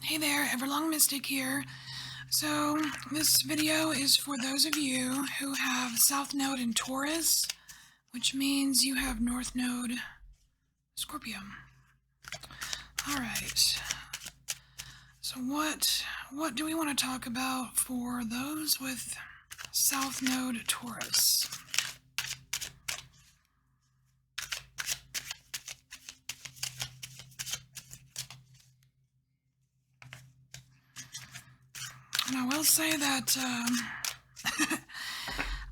Hey there, EverlongMystic here. So this video is for those of you who have South Node in Taurus, which means you have North Node Scorpio. Alright, so what do we want to talk about for those with South Node Taurus? And I will say that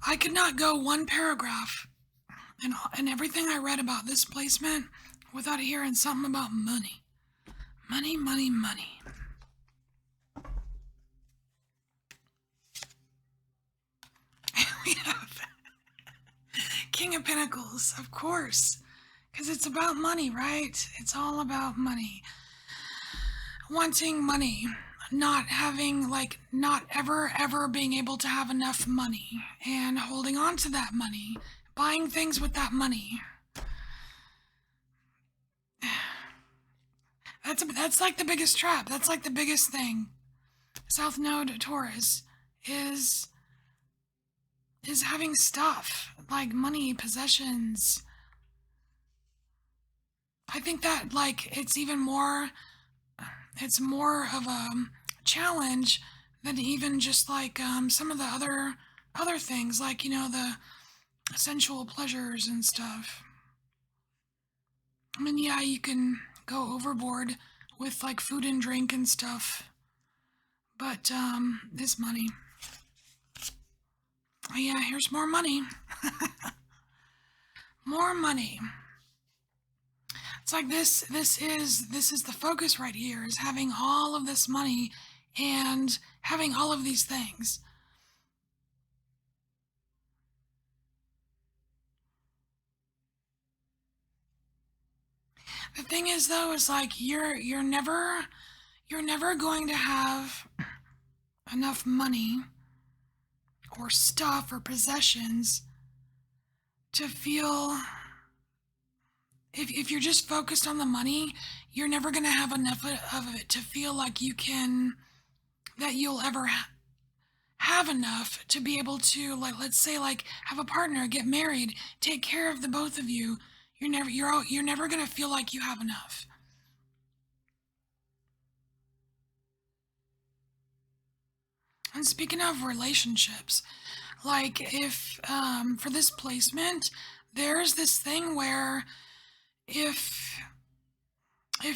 I could not go one paragraph in everything I read about this placement without hearing something about money. Money, money, money. We have King of Pentacles, of course, because it's about money, right? It's all about money. Wanting money. Not having, not ever being able to have enough money and holding on to that money, buying things with that money. That's like the biggest trap. That's like the biggest thing. South Node Taurus is having stuff like money, possessions. I think that it's even more. It's more of a challenge than even just some of the other things, like, the sensual pleasures and stuff. I mean, yeah, you can go overboard with food and drink and stuff, but this money. Oh yeah, here's more money. More money. It's like this is the focus right here, is having all of this money and having all of these things. The thing is though, is you're never going to have enough money or stuff or possessions to feel. If you're just focused on the money, you're never going to have enough of it to feel like that you'll ever have enough to be able to, let's say, have a partner, get married, take care of the both of you. You're never going to feel like you have enough. And speaking of relationships, if for this placement, there's this thing where if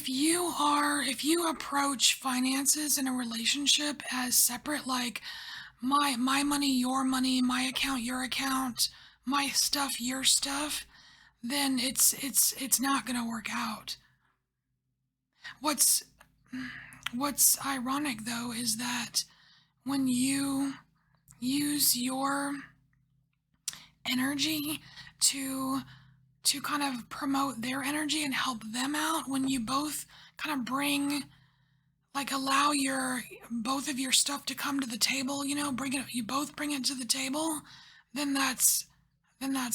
you approach finances in a relationship as separate, like my money, your money, my account, your account, my stuff, your stuff, then it's not gonna work out. What's ironic though is that when you use your energy to kind of promote their energy and help them out, when you both kind of bring, allow both of your stuff to come to the table, you both bring it to the table, then that's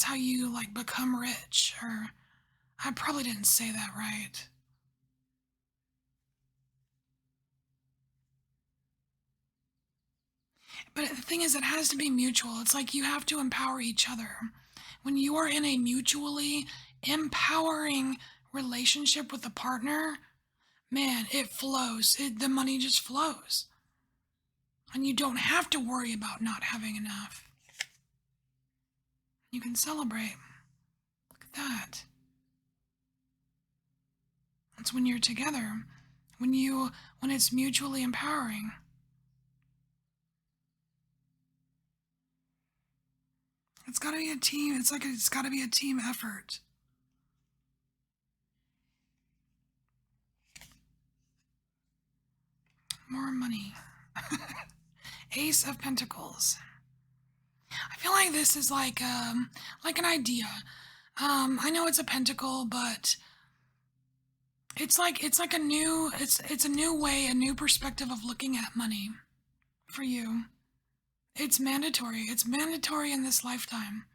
how you become rich. Or I probably didn't say that right. But the thing is, it has to be mutual. It's like you have to empower each other. When you are in a mutually empowering relationship with a partner, man, it flows. The money just flows. And you don't have to worry about not having enough. You can celebrate. Look at that. That's when you're together. When it's mutually empowering. It's got to be a team. It's got to be a team effort. More money. Ace of Pentacles. I feel like this is like an idea. I know it's a pentacle, but it's a new way, a new perspective of looking at money for you. It's mandatory. It's mandatory in this lifetime.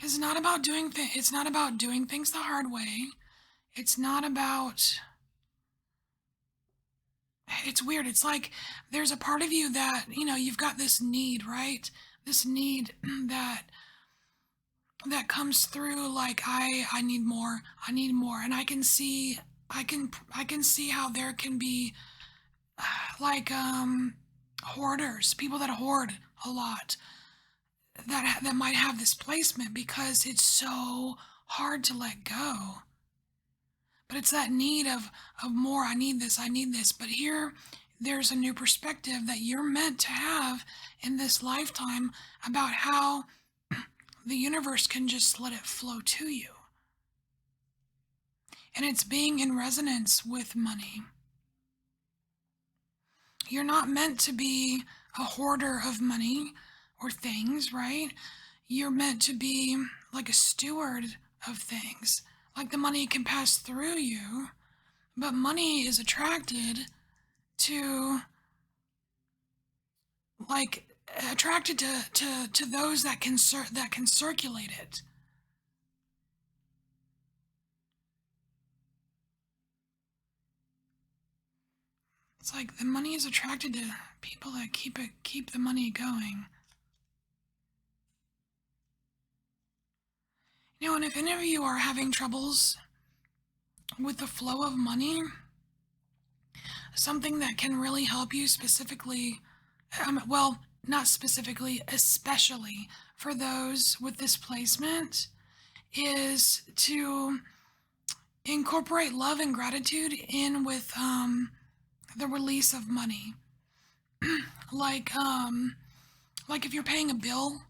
It's not about doing things the hard way. It's not about, it's weird. It's like there's a part of you that, you've got this need, right? This need that comes through, like I need more. I need more. And I can see how there can be like hoarders, people that hoard a lot, that might have this placement because it's so hard to let go. But it's that need of more. I need this, I need this. But here there's a new perspective that you're meant to have in this lifetime about how the universe can just let it flow to you. And it's being in resonance with money. You're not meant to be a hoarder of money or things, right? You're meant to be like a steward of things. Like the money can pass through you, but money is attracted to, like, attracted to those that can circulate it. It's like the money is attracted to people that keep the money going. And if any of you are having troubles with the flow of money, something that can really help you specifically, well, not specifically, especially for those with displacement, is to incorporate love and gratitude in with the release of money. Like if you're paying a bill,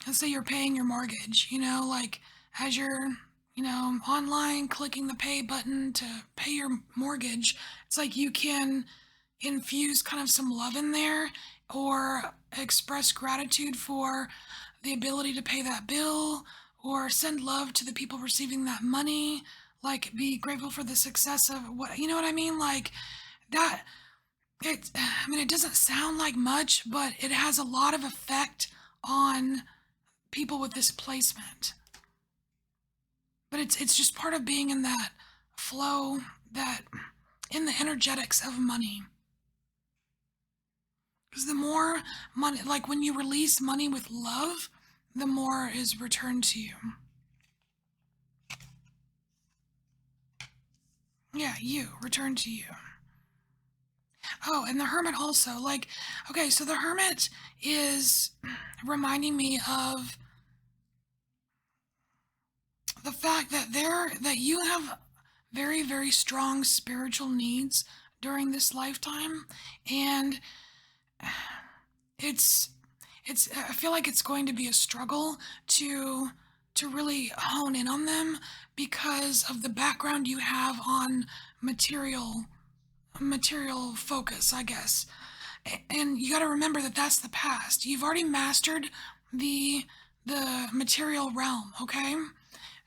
let's say you're paying your mortgage, like as you're, online clicking the pay button to pay your mortgage, it's like you can infuse kind of some love in there or express gratitude for the ability to pay that bill or send love to the people receiving that money, like be grateful for the success of what, you know what I mean? Like that, it doesn't sound like much, but it has a lot of effect on people with displacement. But it's just part of being in that flow, that in the energetics of money. Because the more money, like when you release money with love, the more is returned to you. Yeah, return to you. Oh, and the hermit also, like, okay, so the hermit is reminding me of the fact that you have very, very strong spiritual needs during this lifetime, and it's I feel like it's going to be a struggle to really hone in on them because of the background you have on material focus, I guess. And you got to remember that that's the past. You've already mastered the material realm, okay?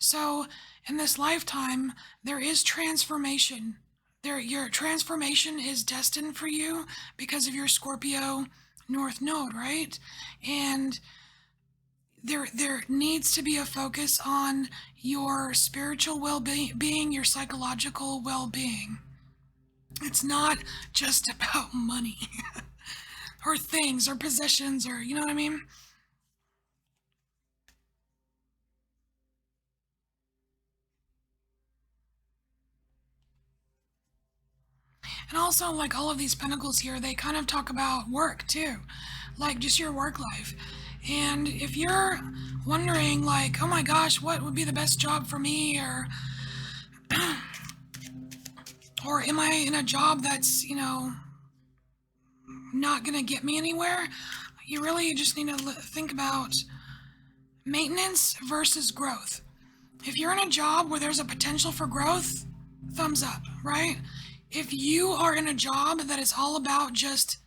So in this lifetime, there is transformation. Your transformation is destined for you because of your Scorpio North Node, right? And there needs to be a focus on your spiritual well-being, your psychological well-being. It's not just about money or things or possessions or, you know what I mean? And also, like all of these pentacles here, they kind of talk about work too, like just your work life. And if you're wondering, like, oh my gosh, what would be the best job for me, or am I in a job that's, not gonna get me anywhere, you really just need to think about maintenance versus growth. If you're in a job where there's a potential for growth, thumbs up, right? If you are in a job that is all about just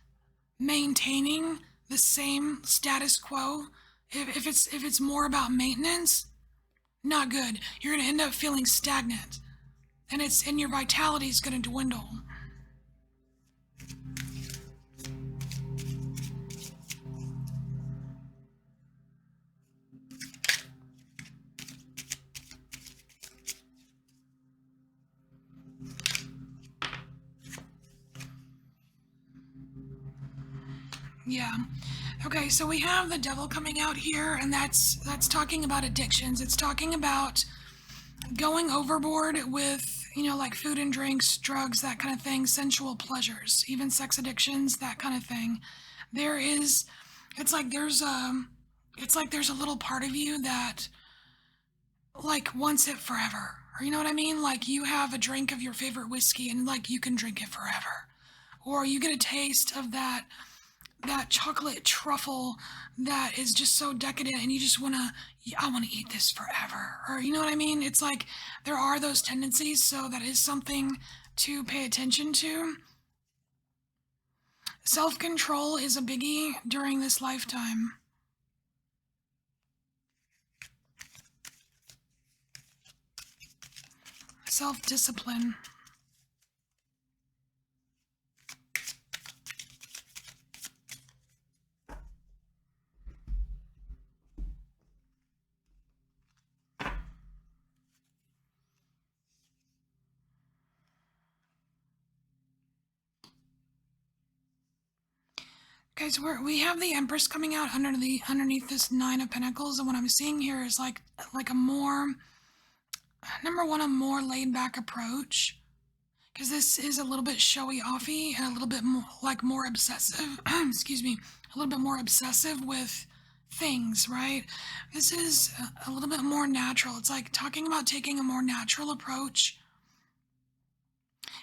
maintaining the same status quo, if it's more about maintenance, not good. You're going to end up feeling stagnant, and your vitality is going to dwindle. Yeah. Okay, so we have the devil coming out here, and that's talking about addictions. It's talking about going overboard with, like food and drinks, drugs, that kind of thing, sensual pleasures, even sex addictions, that kind of thing. There is, it's like there's a, it's like there's a little part of you that like wants it forever. Or you know what I mean? Like you have a drink of your favorite whiskey and like you can drink it forever. Or you get a taste of that chocolate truffle that is just so decadent and you just want to, I want to eat this forever. Or you know what I mean? It's like there are those tendencies, so that is something to pay attention to. Self-control is a biggie during this lifetime. Self-discipline. Guys, we have the Empress coming out underneath this Nine of Pentacles, and what I'm seeing here is like a more, number one, a more laid back approach, because this is a little bit showy offy and a little bit more like more obsessive. Excuse me, a little bit more obsessive with things, right? This is a little bit more natural. It's like talking about taking a more natural approach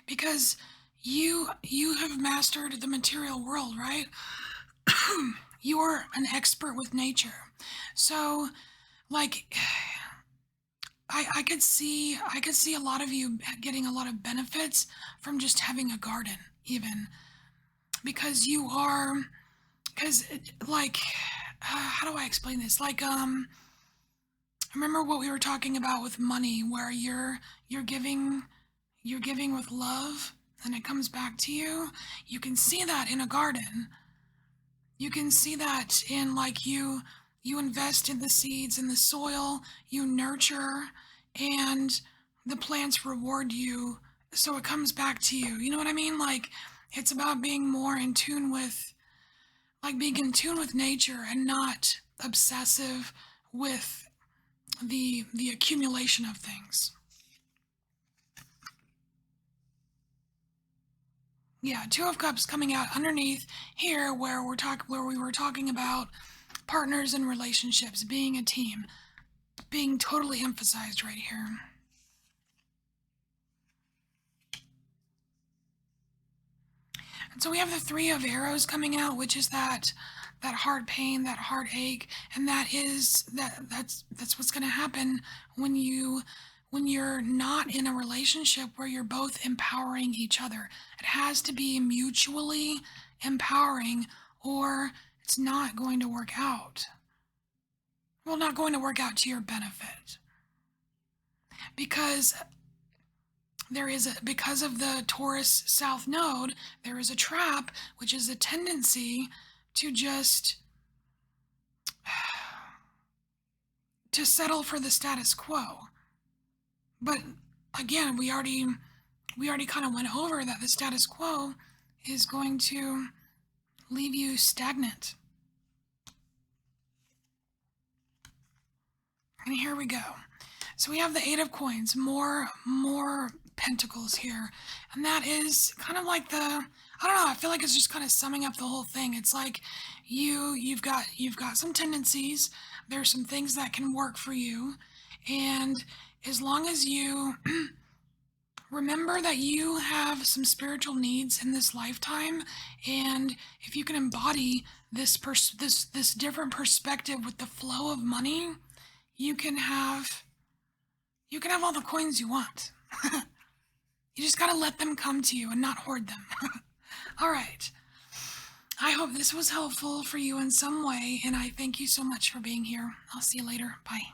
because you have mastered the material world, right? You're an expert with nature. So like I could see a lot of you getting a lot of benefits from just having a garden, even because you are, because like how do I explain this? Like remember what we were talking about with money, where you're giving you're giving with love and it comes back to you. You can see that in a garden. You can see that in like you invest in the seeds in the soil, you nurture, and the plants reward you, so it comes back to you. You know what I mean? Like it's about being more in tune with, like being in tune with nature and not obsessive with the accumulation of things. Yeah, Two of Cups coming out underneath here where we were talking about partners and relationships, being a team, being totally emphasized right here. And so we have the Three of Arrows coming out, which is that heart pain, that heartache, and that's what's going to happen when you're not in a relationship where you're both empowering each other. It has to be mutually empowering, or it's not going to work out. Well, not going to work out to your benefit. Because because of the Taurus South Node, there is a trap, which is a tendency to just to settle for the status quo. But again, we already kind of went over that the status quo is going to leave you stagnant. And here we go. So we have the Eight of Coins, more pentacles here. And that is kind of like I don't know, I feel like it's just kind of summing up the whole thing. It's like you've got some tendencies, there's some things that can work for you, and as long as you remember that you have some spiritual needs in this lifetime, and if you can embody this different perspective with the flow of money, you can have all the coins you want. You just gotta let them come to you and not hoard them. All right. I hope this was helpful for you in some way, and I thank you so much for being here. I'll see you later. Bye.